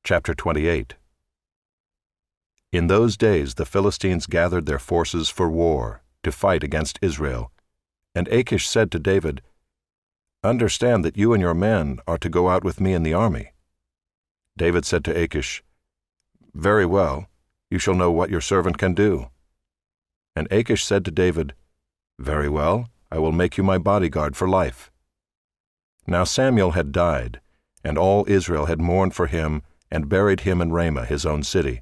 Chapter 28. In those days the Philistines gathered their forces for war, to fight against Israel. And Achish said to David, "Understand that you and your men are to go out with me in the army." David said to Achish, "Very well, you shall know what your servant can do." And Achish said to David, "Very well, I will make you my bodyguard for life." Now Samuel had died, and all Israel had mourned for him and buried him in Ramah, his own city.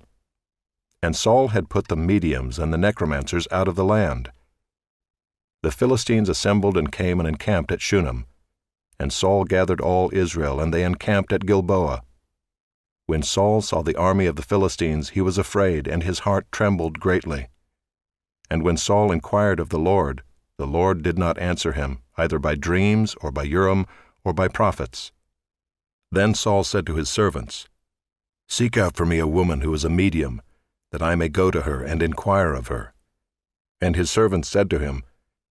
And Saul had put the mediums and the necromancers out of the land. The Philistines assembled and came and encamped at Shunem. And Saul gathered all Israel, and they encamped at Gilboa. When Saul saw the army of the Philistines, he was afraid, and his heart trembled greatly. And when Saul inquired of the Lord did not answer him, either by dreams, or by Urim, or by prophets. Then Saul said to his servants, "Seek out for me a woman who is a medium, that I may go to her and inquire of her." And his servants said to him,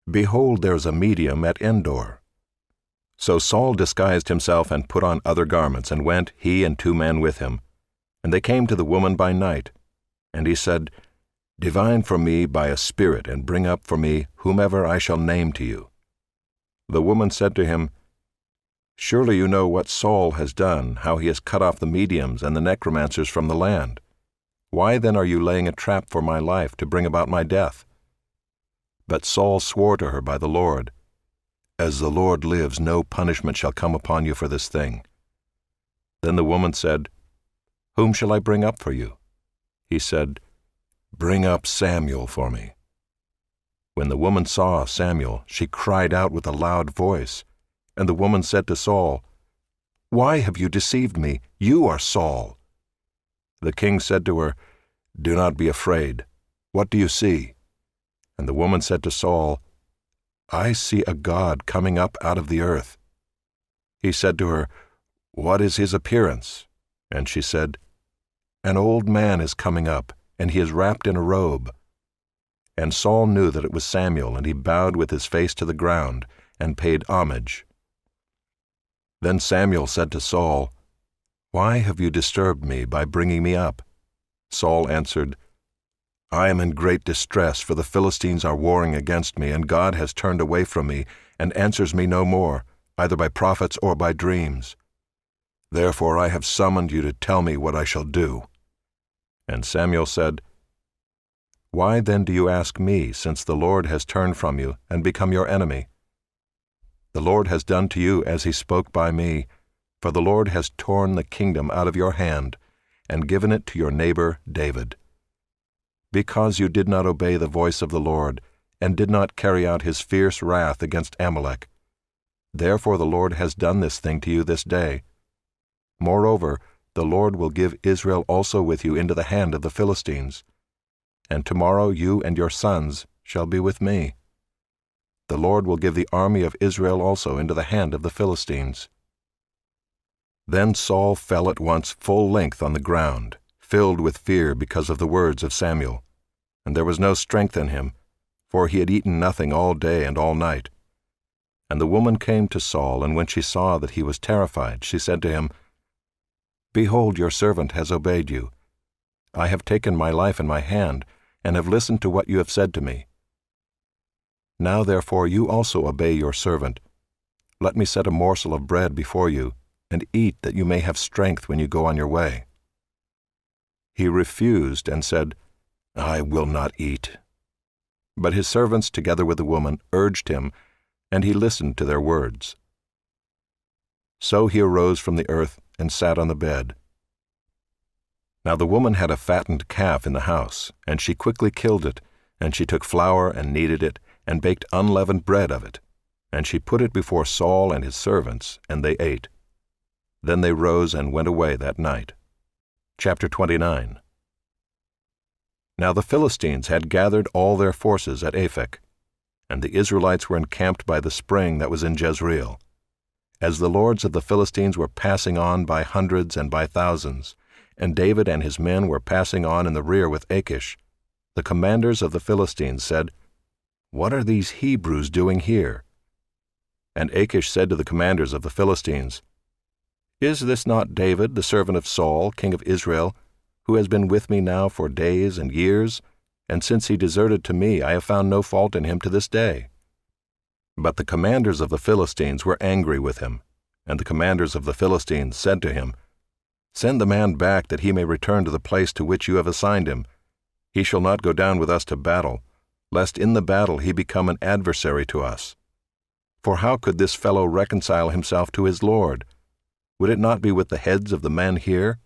"Behold, there is a medium at Endor." So Saul disguised himself and put on other garments, and went, he and 2 men with him. And they came to the woman by night. And he said, "Divine for me by a spirit, and bring up for me whomever I shall name to you." The woman said to him, "Surely you know what Saul has done, how he has cut off the mediums and the necromancers from the land. Why then are you laying a trap for my life to bring about my death?" But Saul swore to her by the Lord, "As the Lord lives, no punishment shall come upon you for this thing." Then the woman said, "Whom shall I bring up for you?" He said, "Bring up Samuel for me." When the woman saw Samuel, she cried out with a loud voice. And the woman said to Saul, "Why have you deceived me? You are Saul." The king said to her, "Do not be afraid. What do you see?" And the woman said to Saul, "I see a god coming up out of the earth." He said to her, "What is his appearance?" And she said, "An old man is coming up, and he is wrapped in a robe." And Saul knew that it was Samuel, and he bowed with his face to the ground, and paid homage. Then Samuel said to Saul, "Why have you disturbed me by bringing me up?" Saul answered, "I am in great distress, for the Philistines are warring against me, and God has turned away from me, and answers me no more, either by prophets or by dreams. Therefore I have summoned you to tell me what I shall do." And Samuel said, "Why then do you ask me, since the Lord has turned from you and become your enemy? The Lord has done to you as he spoke by me, for the Lord has torn the kingdom out of your hand, and given it to your neighbor David. Because you did not obey the voice of the Lord, and did not carry out his fierce wrath against Amalek. Therefore the Lord has done this thing to you this day. Moreover, the Lord will give Israel also with you into the hand of the Philistines. And tomorrow you and your sons shall be with me. The Lord will give the army of Israel also into the hand of the Philistines." Then Saul fell at once full length on the ground, filled with fear because of the words of Samuel. And there was no strength in him, for he had eaten nothing all day and all night. And the woman came to Saul, and when she saw that he was terrified, she said to him, "Behold, your servant has obeyed you. I have taken my life in my hand, and have listened to what you have said to me. Now therefore you also obey your servant. Let me set a morsel of bread before you, and eat, that you may have strength when you go on your way." He refused and said, "I will not eat." But his servants, together with the woman, urged him, and he listened to their words. So he arose from the earth and sat on the bed. Now the woman had a fattened calf in the house, and she quickly killed it, and she took flour and kneaded it, and baked unleavened bread of it. And she put it before Saul and his servants, and they ate. Then they rose and went away that night. Chapter 29. Now the Philistines had gathered all their forces at Aphek, and the Israelites were encamped by the spring that was in Jezreel. As the lords of the Philistines were passing on by hundreds and by thousands, and David and his men were passing on in the rear with Achish, the commanders of the Philistines said, "What are these Hebrews doing here?" And Achish said to the commanders of the Philistines, Is this not David, the servant of Saul, king of Israel, who has been with me now for days and years, and since he deserted to me I have found no fault in him to this day?" But the commanders of the Philistines were angry with him, and the commanders of the Philistines said to him, "Send the man back that he may return to the place to which you have assigned him. He shall not go down with us to battle, lest in the battle he become an adversary to us. For how could this fellow reconcile himself to his Lord? Would it not be with the heads of the men here?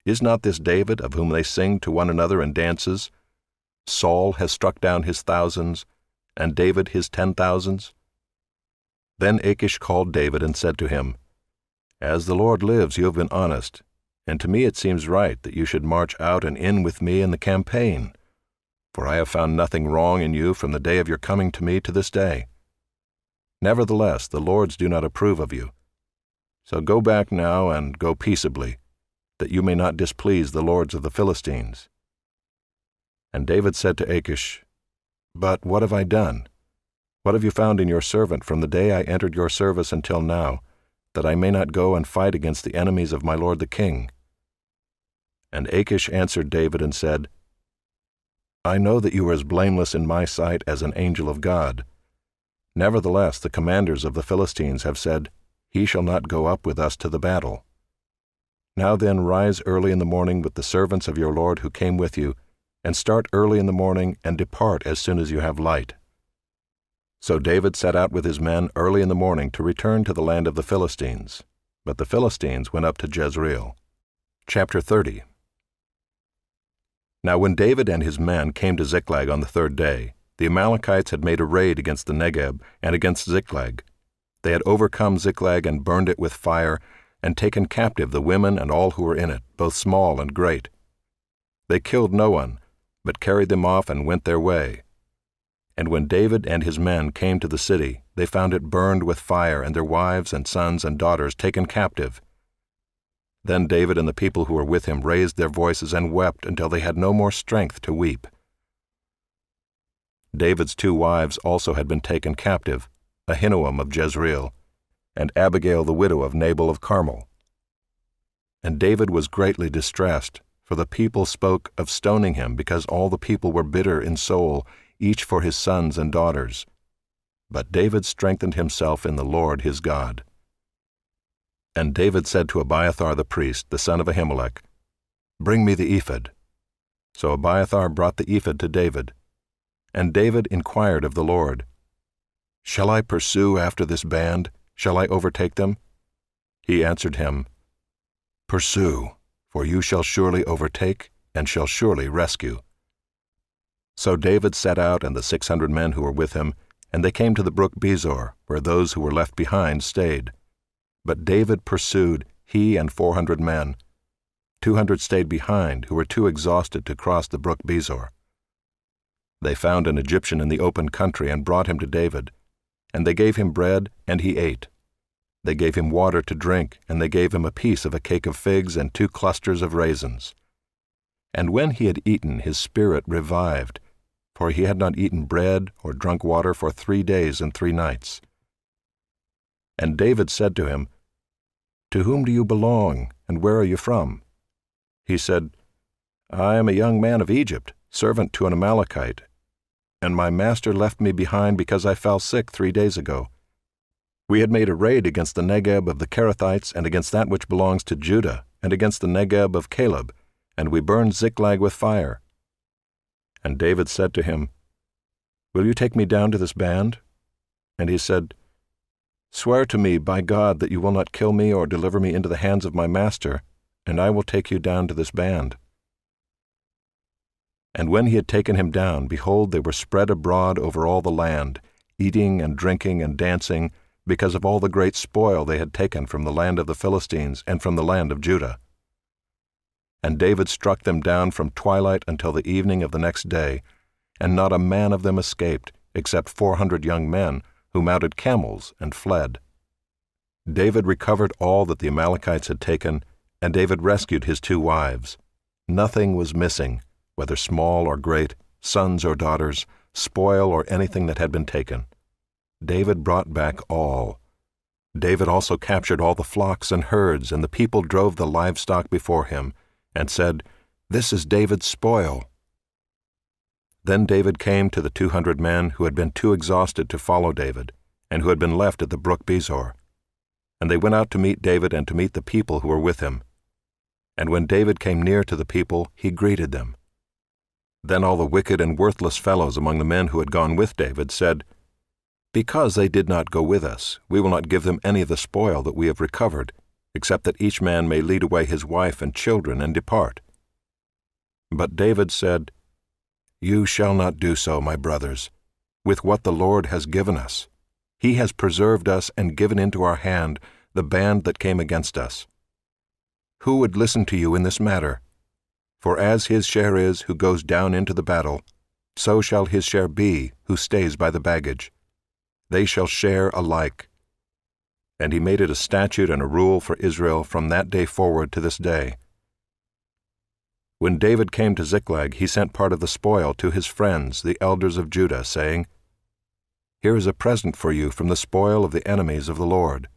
Is not this David, of whom they sing to one another in dances? Saul has struck down his thousands, and David his 10,000s. Then Achish called David and said to him, "As the Lord lives, you have been honest, and to me it seems right that you should march out and in with me in the campaign, for I have found nothing wrong in you from the day of your coming to me to this day. Nevertheless, the lords do not approve of you. So go back now and go peaceably, that you may not displease the lords of the Philistines." And David said to Achish, "But what have I done? What have you found in your servant from the day I entered your service until now, that I may not go and fight against the enemies of my lord the king?" And Achish answered David and said, "I know that you are as blameless in my sight as an angel of God. Nevertheless, the commanders of the Philistines have said, 'He shall not go up with us to the battle.' Now then, rise early in the morning with the servants of your lord who came with you, and start early in the morning and depart as soon as you have light." So David set out with his men early in the morning to return to the land of the Philistines. But the Philistines went up to Jezreel. Chapter 30. Now when David and his men came to Ziklag on the third day, the Amalekites had made a raid against the Negeb and against Ziklag. They had overcome Ziklag and burned it with fire, and taken captive the women and all who were in it, both small and great. They killed no one, but carried them off and went their way. And when David and his men came to the city, they found it burned with fire, and their wives and sons and daughters taken captive. Then David and the people who were with him raised their voices and wept until they had no more strength to weep. David's 2 wives also had been taken captive, Ahinoam of Jezreel, and Abigail the widow of Nabal of Carmel. And David was greatly distressed, for the people spoke of stoning him, because all the people were bitter in soul, each for his sons and daughters. But David strengthened himself in the Lord his God. And David said to Abiathar the priest, the son of Ahimelech, "Bring me the ephod." So Abiathar brought the ephod to David. And David inquired of the Lord, "Shall I pursue after this band? Shall I overtake them?" He answered him, "Pursue, for you shall surely overtake, and shall surely rescue." So David set out and the 600 men who were with him, and they came to the brook Bezor, where those who were left behind stayed. But David pursued, he and 400 men. 200 stayed behind, who were too exhausted to cross the brook Bezor. They found an Egyptian in the open country and brought him to David, and they gave him bread, and he ate. They gave him water to drink, and they gave him a piece of a cake of figs and 2 clusters of raisins. And when he had eaten, his spirit revived, for he had not eaten bread or drunk water for 3 days and 3 nights. And David said to him, "To whom do you belong, and where are you from?" He said, "I am a young man of Egypt, servant to an Amalekite, and my master left me behind because I fell sick 3 days ago. We had made a raid against the Negeb of the Kerethites and against that which belongs to Judah, and against the Negeb of Caleb, and we burned Ziklag with fire." And David said to him, "Will you take me down to this band?" And he said, "Swear to me by God that you will not kill me or deliver me into the hands of my master, and I will take you down to this band." And when he had taken him down, behold, they were spread abroad over all the land, eating and drinking and dancing, because of all the great spoil they had taken from the land of the Philistines and from the land of Judah. And David struck them down from twilight until the evening of the next day, and not a man of them escaped, except 400 young men, who mounted camels and fled. David recovered all that the Amalekites had taken, and David rescued his 2 wives. Nothing was missing, whether small or great, sons or daughters, spoil or anything that had been taken. David brought back all. David also captured all the flocks and herds, and the people drove the livestock before him, and said, "This is David's spoil." Then David came to the 200 men who had been too exhausted to follow David, and who had been left at the brook Bezor. And they went out to meet David and to meet the people who were with him. And when David came near to the people, he greeted them. Then all the wicked and worthless fellows among the men who had gone with David said, "Because they did not go with us, we will not give them any of the spoil that we have recovered, except that each man may lead away his wife and children and depart." But David said, "You shall not do so, my brothers, with what the Lord has given us. He has preserved us and given into our hand the band that came against us. Who would listen to you in this matter? For as his share is who goes down into the battle, so shall his share be who stays by the baggage. They shall share alike." And he made it a statute and a rule for Israel from that day forward to this day. When David came to Ziklag, he sent part of the spoil to his friends, the elders of Judah, saying, "Here is a present for you from the spoil of the enemies of the Lord."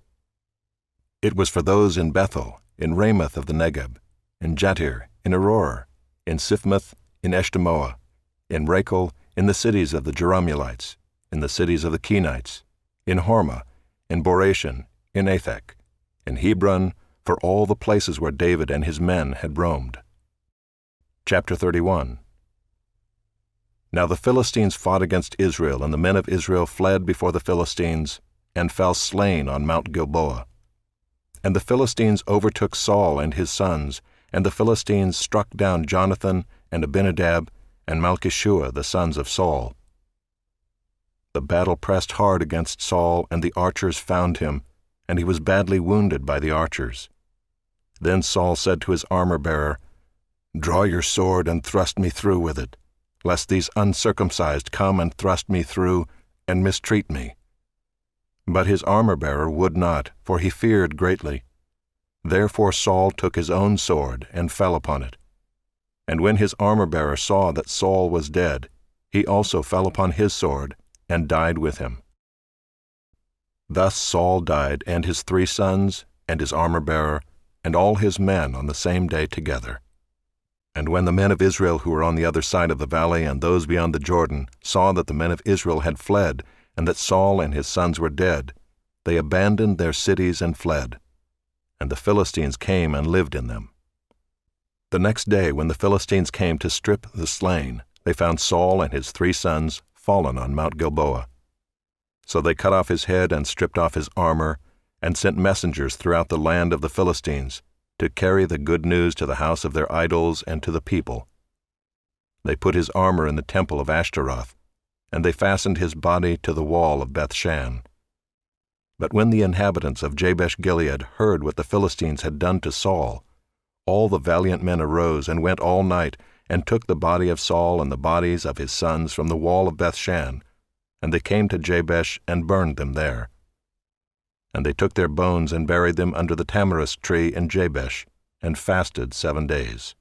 It was for those in Bethel, in Ramoth of the Negeb, in Jatir, in Aurora, in Siphmoth, in Eshtemoa, in Rachel, in the cities of the Jerahmeelites, in the cities of the Kenites, in Hormah, in Boration, in Athek, in Hebron, for all the places where David and his men had roamed. Chapter 31. Now the Philistines fought against Israel, and the men of Israel fled before the Philistines, and fell slain on Mount Gilboa. And the Philistines overtook Saul and his sons, and the Philistines struck down Jonathan and Abinadab and Malchishua, the sons of Saul. The battle pressed hard against Saul, and the archers found him, and he was badly wounded by the archers. Then Saul said to his armor-bearer, "Draw your sword and thrust me through with it, lest these uncircumcised come and thrust me through and mistreat me." But his armor-bearer would not, for he feared greatly. Therefore Saul took his own sword and fell upon it. And when his armor-bearer saw that Saul was dead, he also fell upon his sword and died with him. Thus Saul died, and his 3 sons, and his armor-bearer, and all his men on the same day together. And when the men of Israel who were on the other side of the valley and those beyond the Jordan saw that the men of Israel had fled, and that Saul and his sons were dead, they abandoned their cities and fled. And the Philistines came and lived in them. The next day, when the Philistines came to strip the slain, they found Saul and his 3 sons fallen on Mount Gilboa. So they cut off his head and stripped off his armor, and sent messengers throughout the land of the Philistines, to carry the good news to the house of their idols and to the people. They put his armor in the temple of Ashtaroth, and they fastened his body to the wall of Bethshan. But when the inhabitants of Jabesh-Gilead heard what the Philistines had done to Saul, all the valiant men arose and went all night, and took the body of Saul and the bodies of his sons from the wall of Bethshan, and they came to Jabesh and burned them there. And they took their bones and buried them under the tamarisk tree in Jabesh, and fasted 7 days.